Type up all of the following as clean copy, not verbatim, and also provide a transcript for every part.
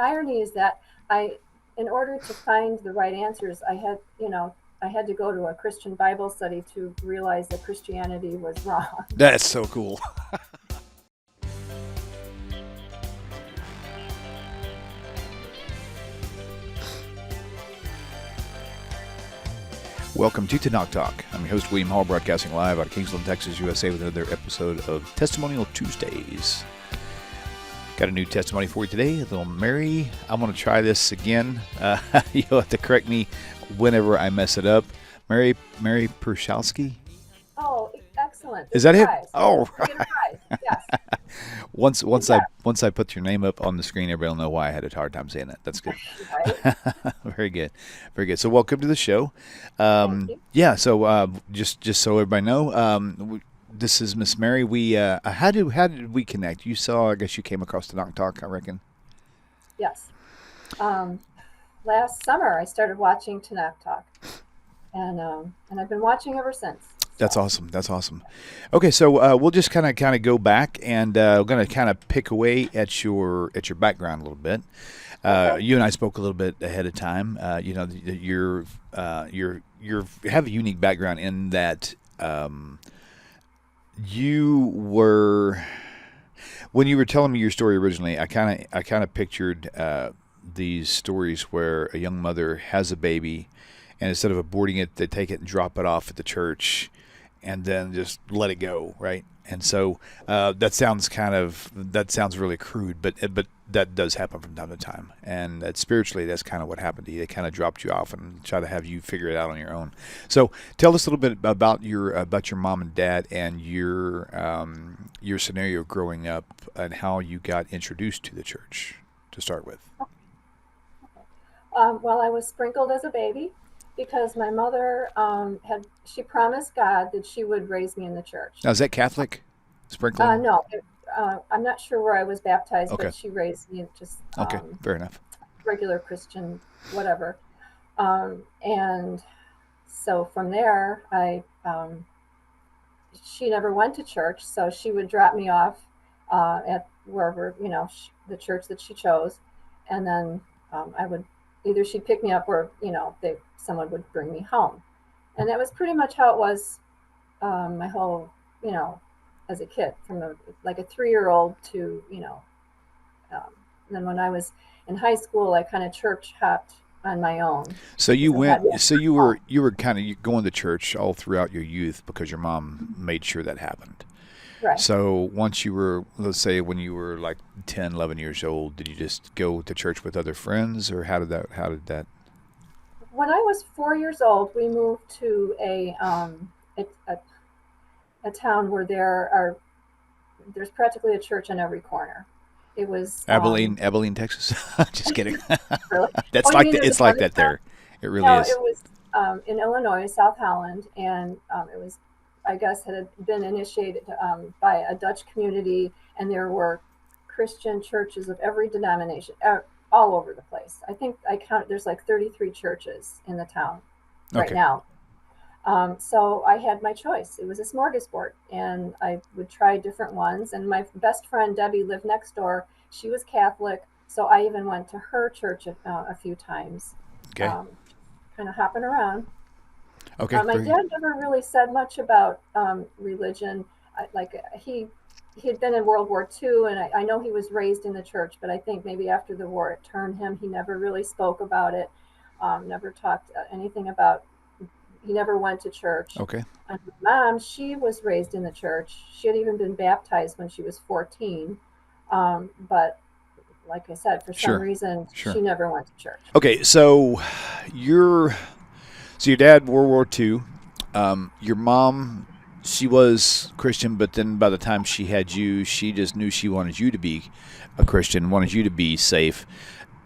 irony is that in order to find the right answers, I had to go to a Christian Bible study to realize that Christianity was wrong. That's so cool. Welcome to TaNaCh Talk. I'm your host, William Hall, broadcasting live out of Kingsland, Texas, USA, with another episode of Testimonial Tuesdays. Got a new testimony for you today. Little Mary, I'm going to try this again. You'll have to correct me whenever I mess it up. Mary Pierzchalski. Oh, excellent. Is that it? Prize. Oh, You get a prize. Yes. once I put your name up on the screen, everybody will know why I had a hard time saying that. That's good. Right. Very good, very good. So welcome to the show. Thank you. Yeah. So just so everybody know, this is Miss Mary. We how did we connect? You saw, I guess you came across TaNaCh Talk, I reckon. Yes. Last summer, I started watching TaNaCh Talk, and I've been watching ever since. That's awesome. That's awesome. Okay, so we'll just kind of go back, and we're going to kind of pick away at your background a little bit. Okay. You and I spoke a little bit ahead of time. You know, you have a unique background in that you were, when you were telling me your story originally, I kind of pictured these stories where a young mother has a baby, and instead of aborting it, they take it and drop it off at the church, and then just let it go, right? And so that sounds really crude, but that does happen from time to time. And that spiritually, that's kind of what happened to you. They kind of dropped you off and try to have you figure it out on your own. So tell us a little bit about your mom and dad and your scenario growing up and how you got introduced to the church to start with. Well, I was sprinkled as a baby because my mother she promised God that she would raise me in the church. Now, is that Catholic sprinkling? No, I'm not sure where I was baptized, Okay. but she raised me just Okay, fair enough. regular Christian, whatever. And so from there, she never went to church, so she would drop me off at wherever, the church that she chose, and then I would either she'd pick me up or someone would bring me home, and that was pretty much how it was my whole as a kid, from like a 3-year-old to then when I was in high school, I kind of church hopped on my own. So you So I had went. So you were kind of going to church all throughout your youth because your mom made sure that happened. Right. So once you were, let's say, when you were like 10, 11 years old, did you just go to church with other friends, or how did that? When I was 4 years old, we moved to a town where there's practically a church on every corner. It was Abilene, Texas. Just kidding. really. That's Oh, you like mean that. there's It's like another that town? there. It really No, is. it was in Illinois, South Holland, and it was, I guess, had been initiated by a Dutch community, and there were Christian churches of every denomination all over the place. I think there's like 33 churches in the town right Okay. now. So I had my choice. It was a smorgasbord, and I would try different ones. And my best friend Debbie lived next door. She was Catholic, so I even went to her church a few times, Okay. kind of hopping around. Okay. My dad never really said much about religion. He had been in World War II, and I know he was raised in the church, but I think maybe after the war it turned him. He never really spoke about it, never talked anything about. He never went to church. Okay. And my mom, she was raised in the church. She had even been baptized when she was 14, but like I said, for some Sure. reason, Sure. she never went to church. Okay. Your dad, World War II. Your mom, she was Christian, but then by the time she had you, she just knew she wanted you to be a Christian, wanted you to be safe,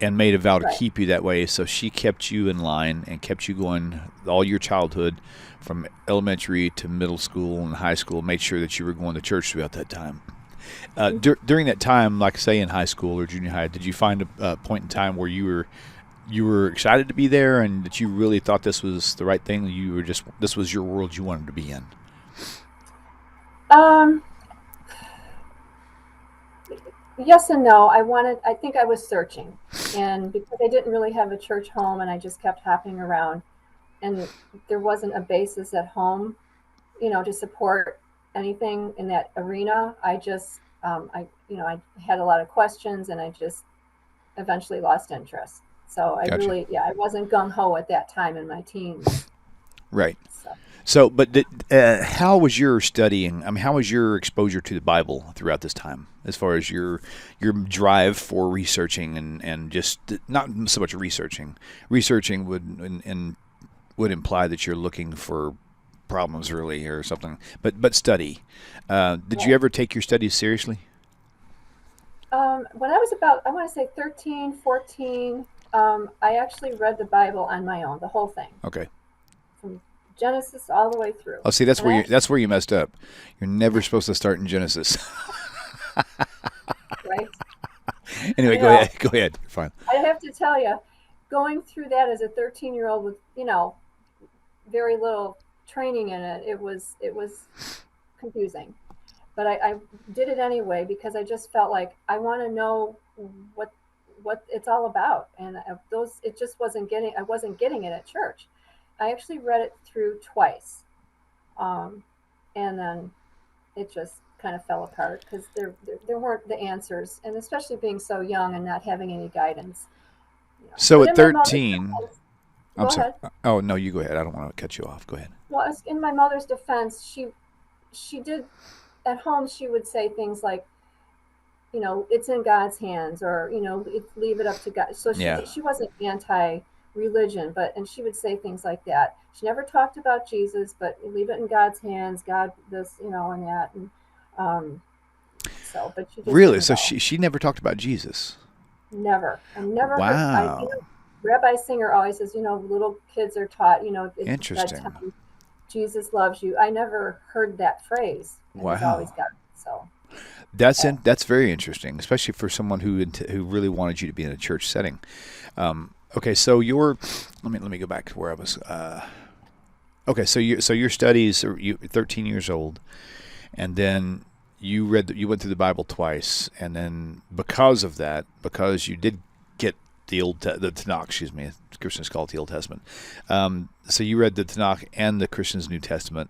and made a vow to Right. keep you that way. So she kept you in line and kept you going all your childhood, from elementary to middle school and high school. Made sure that you were going to church throughout that time. During that time, like say in high school or junior high, did you find a point in time where you were excited to be there, and that you really thought this was the right thing? This was your world you wanted to be in. Um, Yes and no. I think I was searching. And because I didn't really have a church home and I just kept hopping around, and there wasn't a basis at home, to support anything in that arena, I had a lot of questions and I just eventually lost interest. So Gotcha. I wasn't gung ho at that time in my teens. Right. So, So, but how was your studying? I mean, how was your exposure to the Bible throughout this time, as far as your drive for researching and just not so much researching. Researching would imply that you're looking for problems really or something, but study. Did you right. ever take your studies seriously? When I was about, I want to say 13, 14, I actually read the Bible on my own, the whole thing, Okay. from Genesis all the way through. Oh, see, And I actually, that's where you messed up. You're never supposed to start in Genesis. right? Anyway, I know. Go ahead. You're fine. I have to tell you, going through that as a 13-year-old with, very little training in it, it was confusing. But I did it anyway because I just felt like I want to know what what it's all about, and those it just wasn't getting I wasn't getting it at church. I actually read it through twice, um, and then it just kind of fell apart because there weren't the answers, and especially being so young and not having any guidance. So But at in my mother's 13, defense, I'm go sorry. ahead. Oh no, you go ahead. I don't want to cut you off. Go ahead. Well, in my mother's defense, she did at home. She would say things like, it's in God's hands, or leave it up to God. So Yeah. she wasn't anti-religion, and she would say things like that. She never talked about Jesus, but leave it in God's hands. God, this, and that, and um, but she just Really? didn't So go. she never talked about Jesus. Never. I never heard. Wow. Rabbi Singer always says, little kids are taught, at Interesting. bedtime, Jesus loves you. I never heard that phrase. It was always Wow. God. So, That's very interesting, especially for someone who really wanted you to be in a church setting. Okay, so your let me go back to where I was. Okay, so your studies are you 13 years old, and then you went through the Bible twice, and then because of that, because you did get the Tanakh, excuse me, Christians call it the Old Testament. So you read the Tanakh and the Christian's New Testament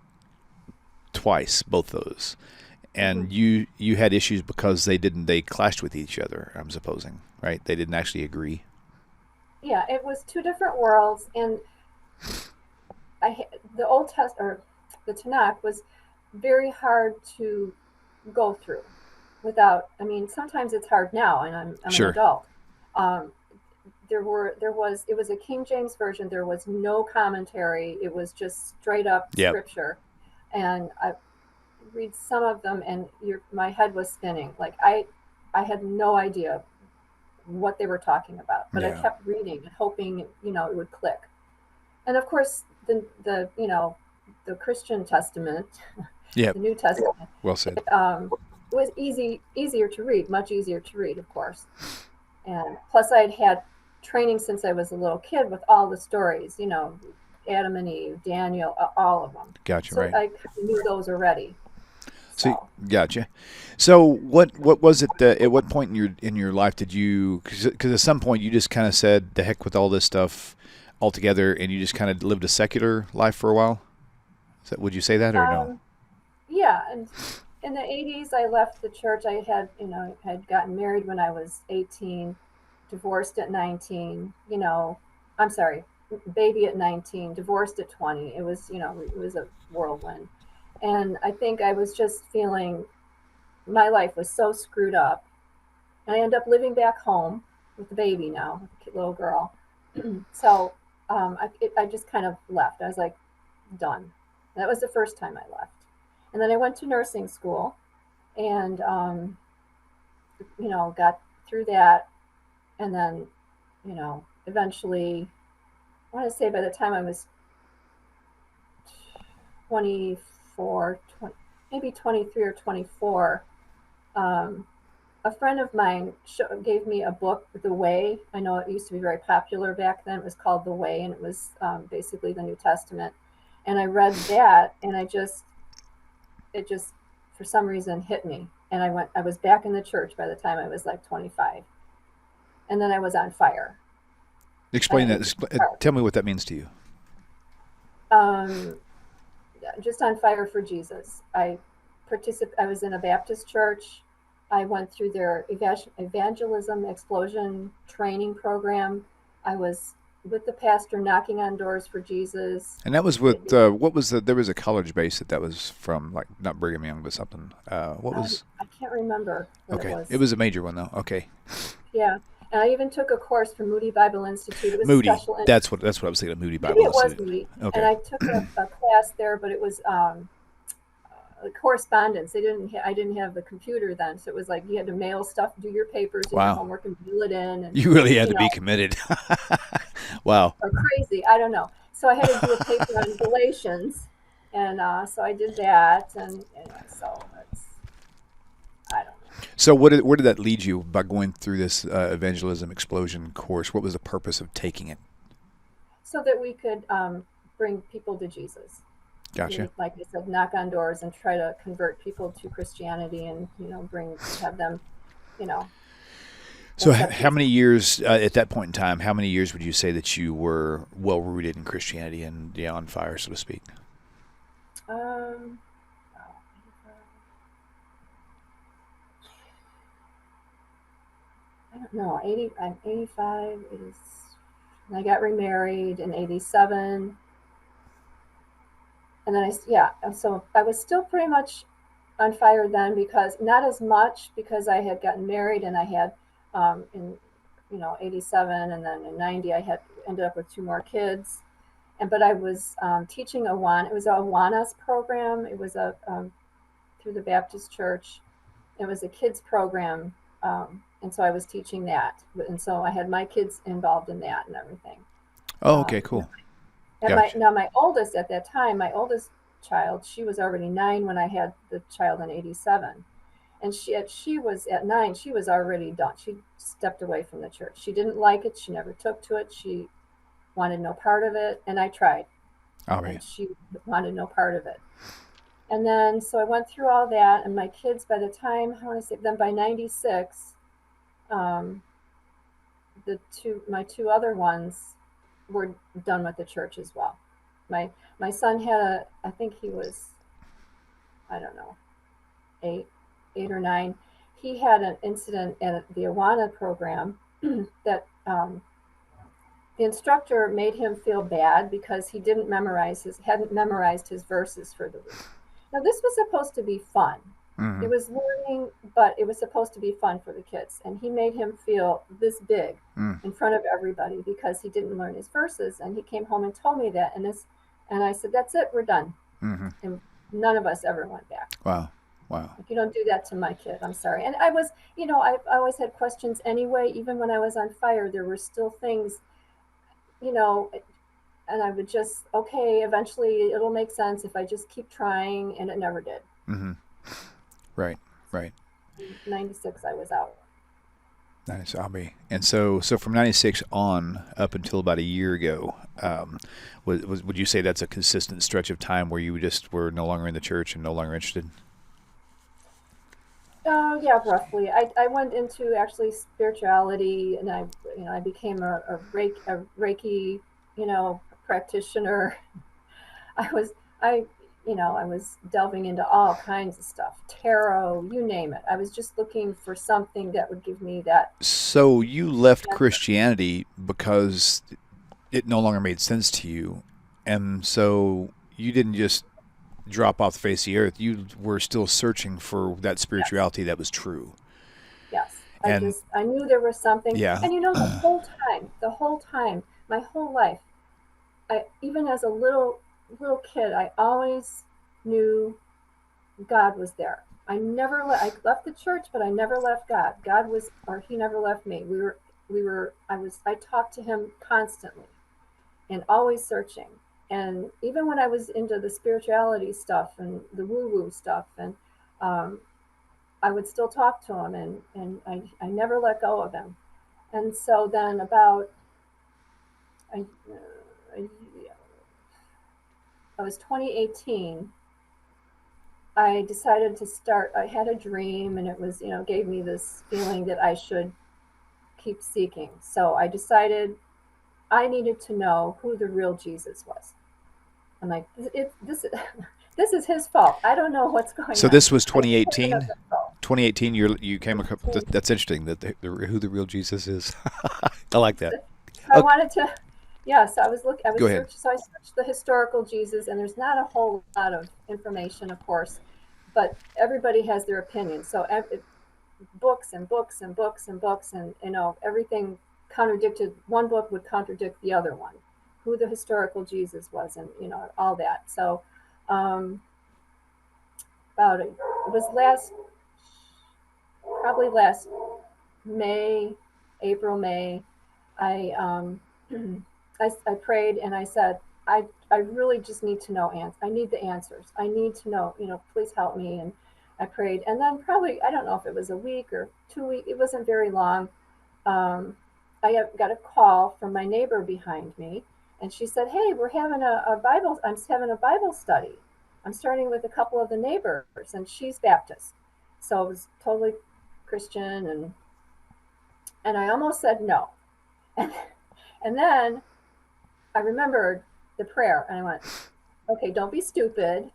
twice, both those, mhm. and you had issues because they clashed with each other. I'm supposing, right? They didn't actually agree. Yeah, it was two different worlds, and the Old Test or the Tanakh was very hard to go through without. I mean, sometimes it's hard now, and I'm an Sure. adult. Um, it was a King James version. There was no commentary. It was just straight up Yep. scripture, and I read some of them, and my head was spinning. Like I had no idea what they were talking about, but I Yeah. kept reading and hoping it would click. And of course, the Christian Testament, Yep. the New Testament, Well said. was easier to read, much easier to read, of course. And plus, I'd had training since I was a little kid with all the stories, Adam and Eve, Daniel, all of them. Gotcha. So Right. I knew those already. So So gotcha. So what was it that at what point in your life did you because at some point you just kind of said the heck with all this stuff altogether and you just kind of lived a secular life for a while? Would you say that or no? um, yeah, and in the 80s, I left the church. I had gotten married when I was 18, divorced at 19. I'm sorry, baby at 19, divorced at 20. It was a whirlwind. And I think I was just feeling my life was so screwed up. And I ended up living back home with the baby now, with the little girl. So I just kind of left. I was like, done. That was the first time I left. And then I went to nursing school and, got through that. And then, eventually, I want to say by the time I was 24, 20, maybe 23 or 24, um, a friend of mine gave me a book, The Way. I know it used to be very popular back then. It was called The Way, and it was basically the New Testament. And I read that, and it just, for some reason, hit me. and I was back in the church by the time I was like 25, and then I was on fire. Explain that. I, Tell me what that means to you. um, just on fire for Jesus. I was in a Baptist church. I went through their evangelism explosion training program. I was with the pastor knocking on doors for Jesus. And that was We with what was the? There was a college base that was from, like not Brigham Young, but something. What was? I can't remember what it Okay, it was. was a major one though. Okay, Yeah, and I even took a course from Moody Bible Institute. It was Moody. special That's what I was thinking of. Moody maybe Bible it was Institute. Moody, and Okay. I took a class there, but it was correspondence. I didn't have the computer then, so it was like you had to mail stuff, do your papers and your Wow. homework, and mail it in, and You really had you to be know, committed. Wow. or crazy. I don't know. So I had to do a paper on Galatians, and so I did that, and anyway, so it's I don't know. So where did that lead you by going through this evangelism explosion course? What was the purpose of taking it? So that we could bring people to Jesus. Gotcha. Like I said, knock on doors and try to convert people to Christianity, and have them, you know, So accept how Jesus. many years at that point in time? How many years would you say that you were well rooted in Christianity and on fire, so to speak? Um, I don't know. I'm 85. I got remarried in 87, and then yeah. So I was still pretty much on fire then, because not as much, because I had gotten married, and I had in 87, and then in 90 I had ended up with two more kids. And but I was teaching Awana. It was a Awanas program. It was a through the Baptist Church. It was a kids program, and so I was teaching that, and so I had my kids involved in that and everything. Oh, okay, Um, cool. and Gotcha. my oldest at that time, my oldest child, she was already 9 when I had the child in 87, and she was at 9. She was already done. She stepped away from the church. She didn't like it. She never took to it. She wanted no part of it, and I tried, All right. and she wanted no part of it. And then so I went through all that, and my kids, by the time I want to say, then by 96, um, my two other ones were done with the church as well. My my son had I think he was, I don't know, eight, 8 or 9. He had an incident at the Awana program that the instructor made him feel bad because he hadn't memorized his verses for the week. Now this was supposed to be fun. Mm-hmm. It was learning, but it was supposed to be fun for the kids. And he made him feel this big Mm. in front of everybody because he didn't learn his verses. And he came home and told me that. And I said, "That's it. We're done." Mm-hmm. And none of us ever went back. Wow. Wow. Like, you don't do that to my kid. I'm sorry. And I was, I always had questions anyway. Even when I was on fire, there were still things, you know, and I would just, okay, eventually it'll make sense if I just keep trying. And it never did. Mm-hmm. Right. Right. In 96, I was out. Nice, Abby. And so from '96 on up until about a year ago, would you say that's a consistent stretch of time where you just were no longer in the church and no longer interested? Yeah, roughly. I went into actually spirituality, and I became a Reiki, practitioner. I was, I, I was delving into all kinds of stuff, tarot, you name it. I was just looking for something that would give me that So you left answer. Christianity because it no longer made sense to you, and so you didn't just drop off the face of the earth. You were still searching for that Yes, spirituality that was true. yes. And I knew there was something, yeah, and the whole time, my whole life, even as a little kid, I always knew God was there. I left the church, but I never left God. Or He never left me. I talked to Him constantly and always searching. And even when I was into the spirituality stuff and the woo woo stuff, and um, I would still talk to Him, and I never let go of Him. And so then about, I, I was 2018. I decided to start. I had a dream, and it was, gave me this feeling that I should keep seeking. So I decided I needed to know who the real Jesus was. I'm like, this is his fault. I don't know what's going So on. this was I need him under 2018. control. 2018. You came across. That's interesting. That who the real Jesus is. I like that. I Okay, wanted to, yes, I go was ahead. searching, so I searched the historical Jesus, and there's not a whole lot of information, of course, but everybody has their opinion. So books and books and books and books, and everything contradicted. One book would contradict the other one, who the historical Jesus was, and all that. So, um, about it was probably last May, April, May. I I prayed and I said, I really just need to know I need the answers. I need to know, please help me. And I prayed, and then probably, I don't know if it was a week or 2 weeks. It wasn't very long. Um, got a call from my neighbor behind me, and she said, "Hey, we're having a Bible. I'm having a Bible study. I'm starting with a couple of the neighbors, and she's Baptist, so it was totally Christian, and I almost said no, and and then I remembered the prayer, and I went, okay, don't be stupid.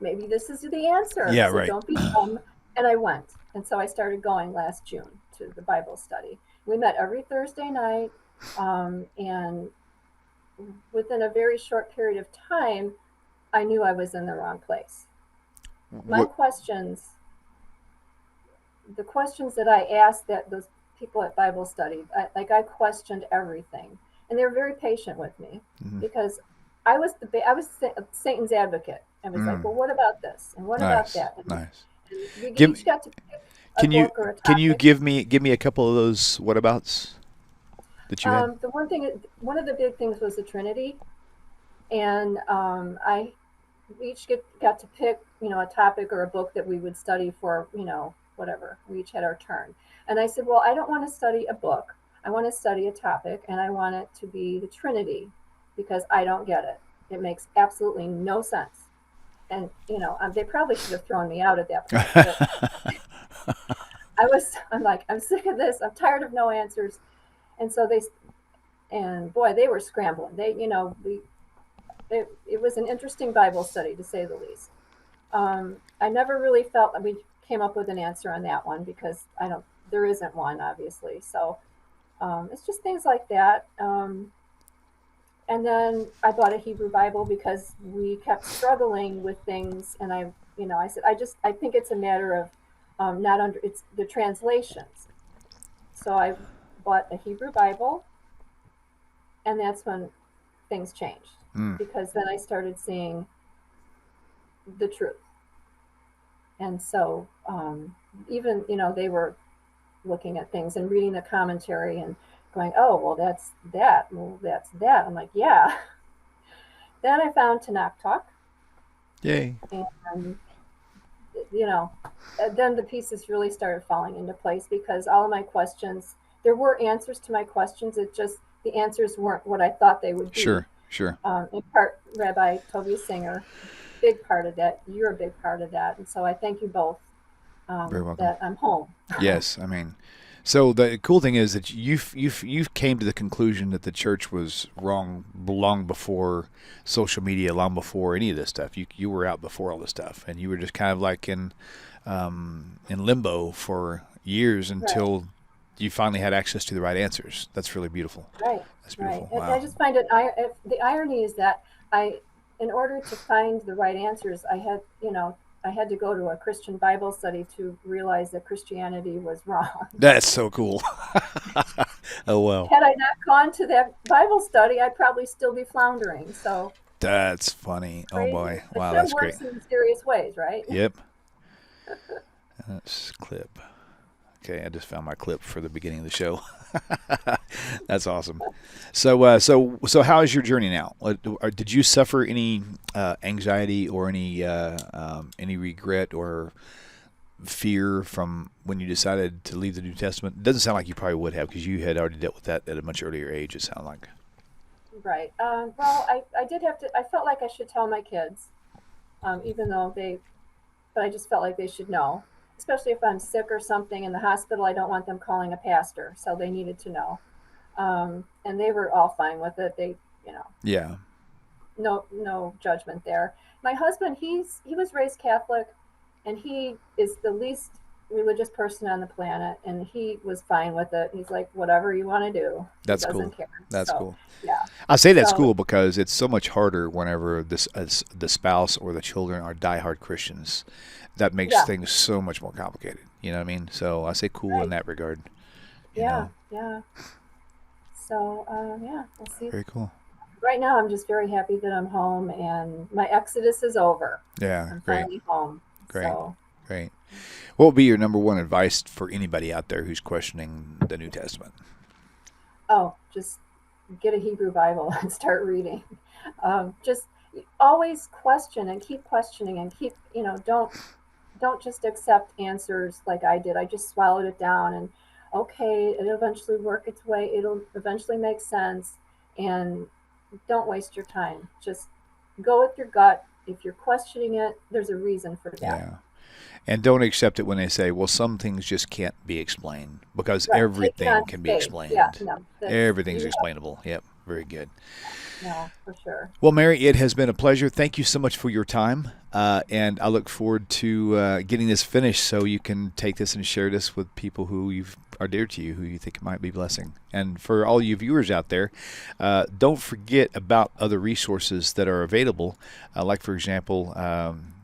Maybe this is the answer, Yeah, so right. don't be dumb. And I went, and so I started going last June to the Bible study. We met every Thursday night, and within a very short period of time, I knew I was in the wrong place. My What? questions, the questions that I asked that those people at Bible study, I questioned everything, and they were very patient with me Mhm. because I was Satan's advocate. I was like, Mm, well, what about this and what about nice, that? nice. And we Give each got to pick a can you book or a can you topic. give me a couple of those whatabouts that you had? One of the big things was the Trinity, and I we each got to pick, a topic or a book that we would study for, whatever. We each had our turn. And I said, well, I don't want to study a book. I want to study a topic, and I want it to be the Trinity because I don't get it. It makes absolutely no sense. And, they probably should have thrown me out at that point. But I'm like, I'm sick of this. I'm tired of no answers. And so and boy, they were scrambling. It was an interesting Bible study to say the least. I never really felt that we came up with an answer on that one because there isn't one, obviously. So it's just things like that. And then I bought a Hebrew Bible because we kept struggling with things. And I said, I think it's a matter of not under, it's the translations. So I bought a Hebrew Bible, and that's when things changed Mm. because then I started seeing the truth. And so even, they were looking at things and reading the commentary and going, oh, well, that's that. Well, that's that. I'm like, yeah. Then I found TaNaCh, Yay. and, you know, then the pieces really started falling into place because all of my questions, there were answers to my questions. It just, the answers weren't what I thought they would be. Sure, sure. In part, Rabbi Tovia Singer, big part of that. You're a big part of that. And so I thank you both Very welcome. that I'm home. Yes, I mean, so the cool thing is that you came to the conclusion that the church was wrong long before social media, long before any of this stuff. You were out before all this stuff, and you were just kind of like in limbo for years Right. until you finally had access to the right answers. That's really beautiful. Right, That's right. beautiful. I Wow. just find the irony is that in order to find the right answers, I had to go to a Christian Bible study to realize that Christianity was wrong. That's so cool. Oh well. Had I not gone to that Bible study, I'd probably still be floundering. So That's funny. Oh crazy. boy. Wow, Hashem that's great. works in mysterious ways, right? Yep. That's clip. Okay, I just found my clip for the beginning of the show. That's awesome. So how is your journey now? Did you suffer any anxiety or any regret or fear from when you decided to leave the New Testament? It doesn't sound like you probably would have because you had already dealt with that at a much earlier age. It sounded like. Right. Well, I did have to. I felt like I should tell my kids, even though they but I just felt like they should know, especially if I'm sick or something in the hospital. I don't want them calling a pastor, so they needed to know. And they were all fine with it. They, you know, Yeah. no judgment there. My husband, he was raised Catholic, and he is the least religious person on the planet, and he was fine with it. He's like, whatever you want to do, he That's cool. doesn't care. That's So cool. yeah, I say that's so cool because it's so much harder whenever the spouse or the children are diehard Christians. That makes yeah, things so much more complicated. You know what I mean? So I say cool in right, that regard. You yeah, know, yeah. So yeah, we'll see. very cool. Right now, I'm just very happy that I'm home and my exodus is over. Yeah, I'm great, finally home. great, So great. What would be your number one advice for anybody out there who's questioning the New Testament? oh, just get a Hebrew Bible and start reading. Just always question and keep questioning and keep, don't just accept answers like I did. I just swallowed it down and okay, it'll eventually work its way. It'll eventually make sense. And don't waste your time. Just go with your gut. If you're questioning it, there's a reason for that. Yeah. And don't accept it when they say, well, some things just can't be explained because Right. Take it everything on can be faith. Yeah, explained. no, that's, Everything's explainable. Yep. Very good. no, for sure. Well, Mary, it has been a pleasure. Thank you so much for your time. And I look forward to getting this finished so you can take this and share this with people who are dear to you, who you think might be blessing. And for all you viewers out there, don't forget about other resources that are available. Like, for example,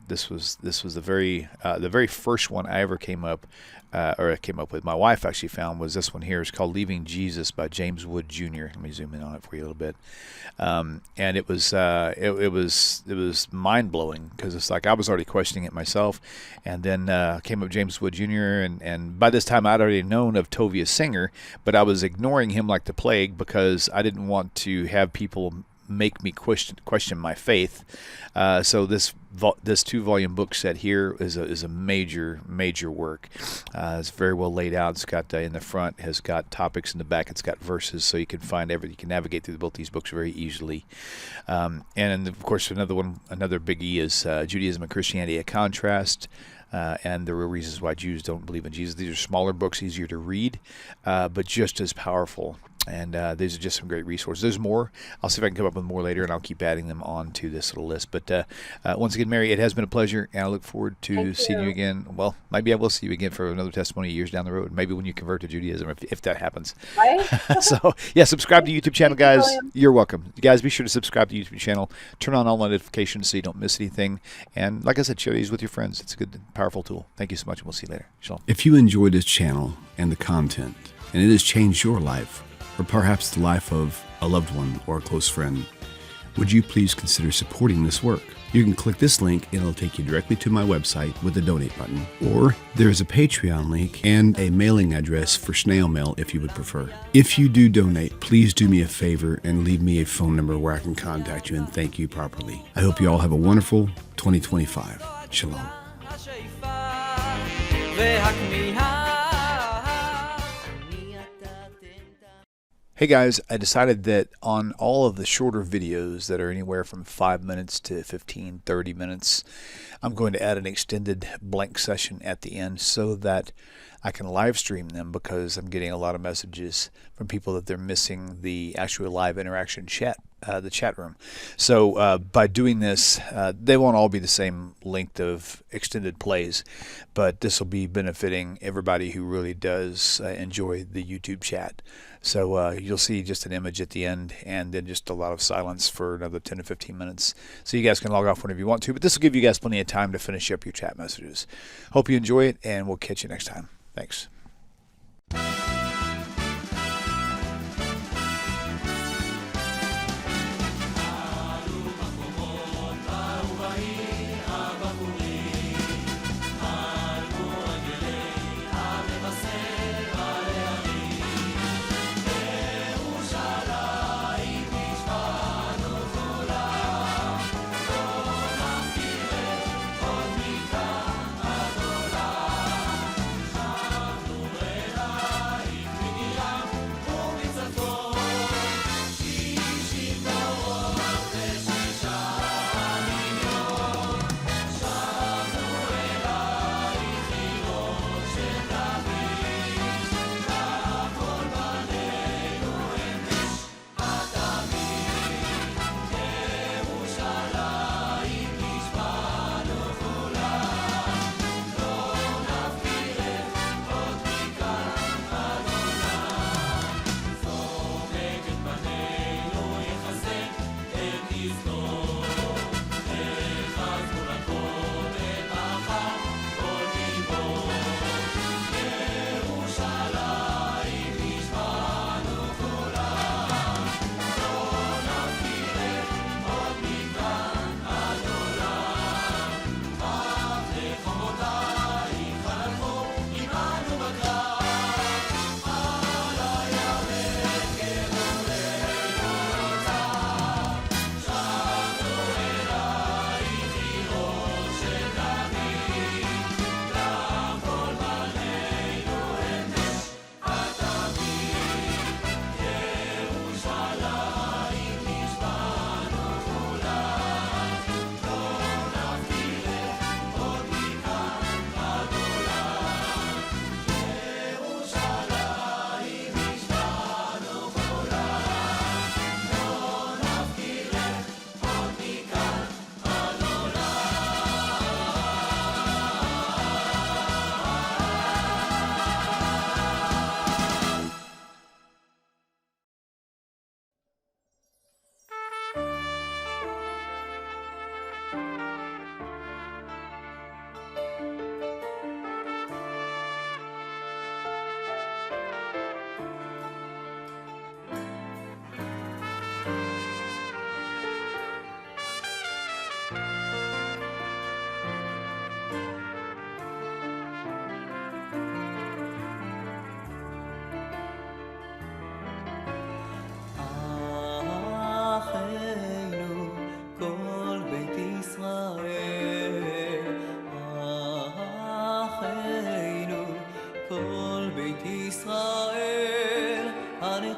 this was the very first one I ever came up with. My wife actually found was this one here. It's called "Leaving Jesus" by James Wood Jr. Let me zoom in on it for you a little bit. And it was mind blowing because it's like I was already questioning it myself, and then came up James Wood Jr. and by this time I'd already known of Tovia Singer, but I was ignoring him like the plague because I didn't want to have people make me question my faith. So this 2-volume book set here is a major work. It's very well laid out. It's got in the front has got topics, in the back it's got verses, so you can find everything. You can navigate through both these books very easily. And of course another biggie is Judaism and Christianity: A Contrast. And the real reasons why Jews don't believe in Jesus. These are smaller books, easier to read, but just as powerful. And these are just some great resources. There's more. I'll see if I can come up with more later, and I'll keep adding them on to this little list. But once again, Mary, it has been a pleasure, and I look forward to Thank seeing you you. again. Well, maybe I will see you again for another testimony years down the road. Maybe when you convert to Judaism, if that happens. Right? So, yeah, subscribe to the YouTube channel, Thank you, guys. William. You're welcome. You guys, be sure to subscribe to the YouTube channel. Turn on all notifications so you don't miss anything. And like I said, share these with your friends. It's a good, powerful tool. Thank you so much, and we'll see you later. Shalom. If you enjoy this channel and the content, and it has changed your life, or perhaps the life of a loved one or a close friend, would you please consider supporting this work? You can click this link and it'll take you directly to my website with the donate button. Or there is a Patreon link and a mailing address for snail mail if you would prefer. If you do donate, please do me a favor and leave me a phone number where I can contact you and thank you properly. I hope you all have a wonderful 2025. Shalom. Hey guys, I decided that on all of the shorter videos that are anywhere from 5 minutes to 15, 30 minutes, I'm going to add an extended blank session at the end so that I can live stream them, because I'm getting a lot of messages from people that they're missing the actual live interaction chat, the chat room. So by doing this, they won't all be the same length of extended plays, but this will be benefiting everybody who really does enjoy the YouTube chat. So you'll see just an image at the end, and then just a lot of silence for another 10 to 15 minutes. So you guys can log off whenever you want to, but this will give you guys plenty of time to finish up your chat messages. Hope you enjoy it, and we'll catch you next time. Thanks.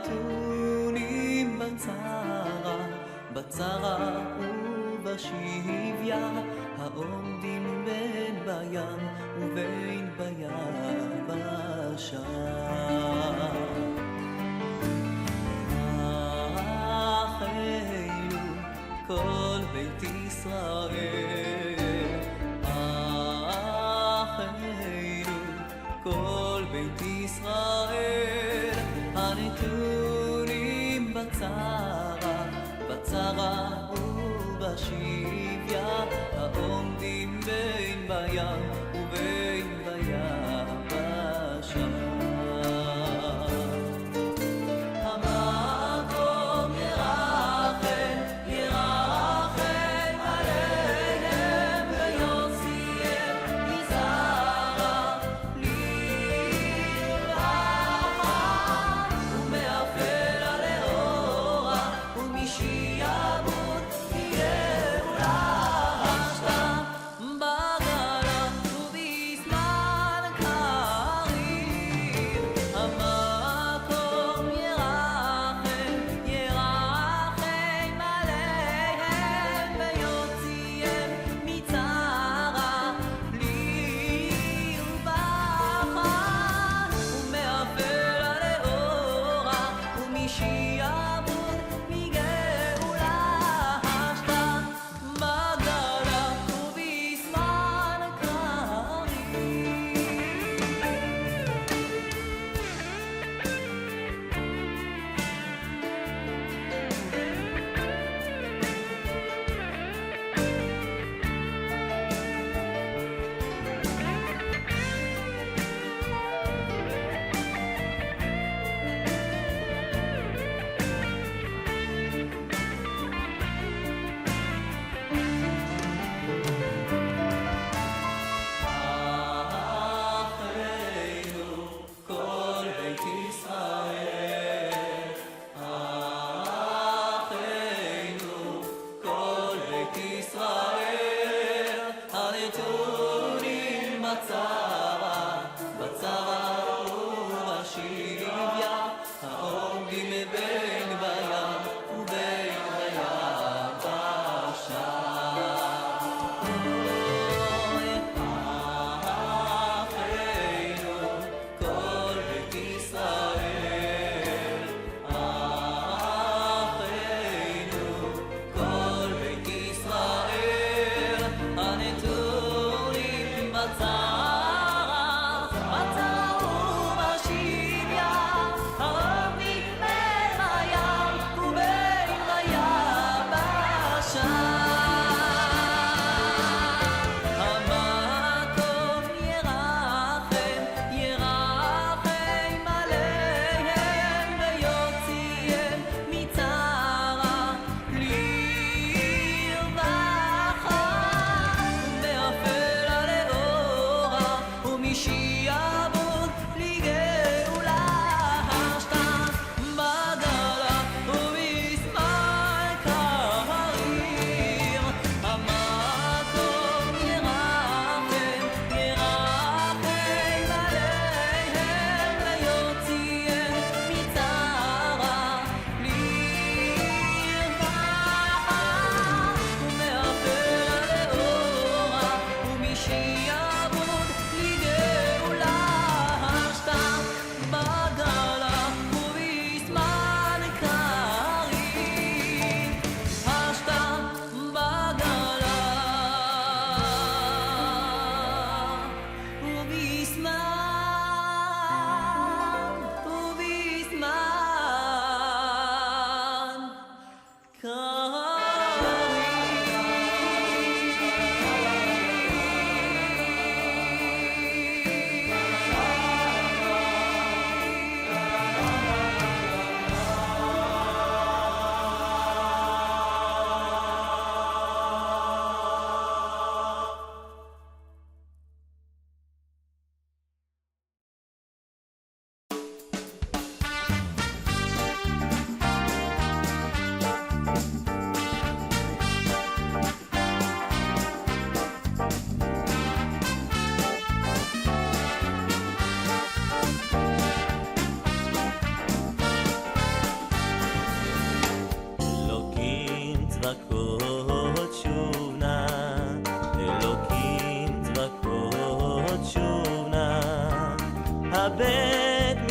הנתונים בצרה ובשביה, העומדים בין בים ובין ביבשה. אחינו כל בית ישראל, אחינו כל בית ישראל, הנתונים בצרה ובשביה, העומדים בין בים ובין ביבשה. המקום ירחם, ירחם עליהם, ויוציאם מזרע לרווחה, ומעפל לאורה, ומשעבוד לגאולה. השתה בגלה ובזמן קריב, המקום ירחם, ירחם עליהם, ויוציאם מצרה לרווחה, ומעפל לאורה, ומשעבוד לגאולה. השתה בגלה ובזמן קריב.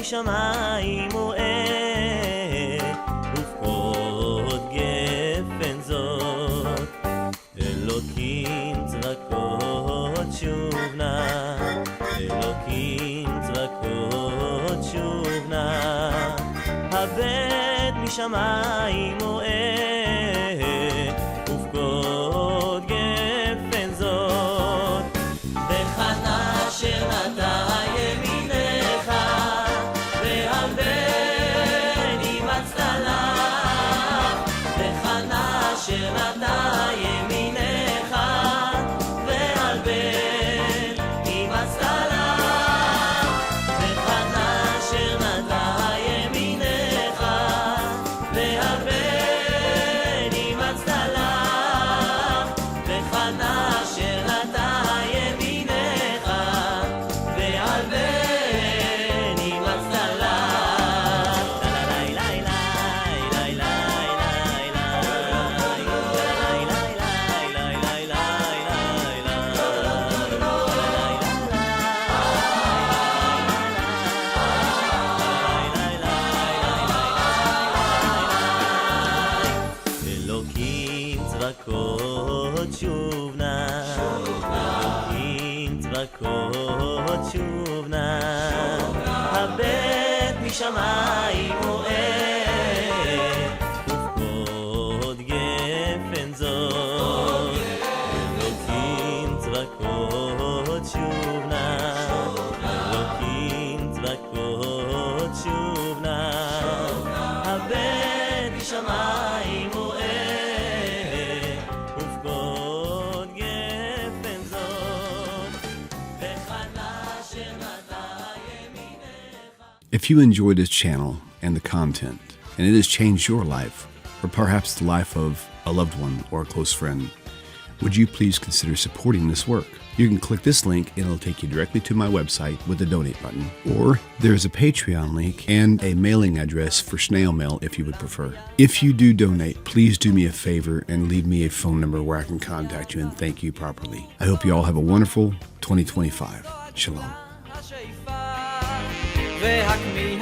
משמיים רואה ופקוד גפן זאת אלוקים צבקות שוב נא אלוקים צבקות שוב נא הבט משמיים רואה ופקוד גפן זאת בחנה אשר נטע ימינך ועל בן אימצת לך בחנה אשר נטע ימינך ועל בן אימצת לך בחנה אשר נטע ימינך ועל בן אימצת לך בחנה אשר נטע ימינך ועל בן אימצת לך לי לי לי לי לי אלוקים צבקות שוב נא אלוקים צבקות שוב נא הבט משמיים רואה ופקוד גפן זאת אלוקים צבקות שוב נא אלוקים צבקות שוב נא הבט משמיים רואה ופקוד גפן זאת בחנה אשר נטע ימינך. If you enjoy this channel and the content, and it has changed your life, or perhaps the life of a loved one or a close friend, would you please consider supporting this work? You can click this link and it'll take you directly to my website with the donate button. Or there's a Patreon link and a mailing address for snail mail if you would prefer. If you do donate, please do me a favor and leave me a phone number where I can contact you and thank you properly. I hope you all have a wonderful 2025. Shalom. השאיפה והכמיהה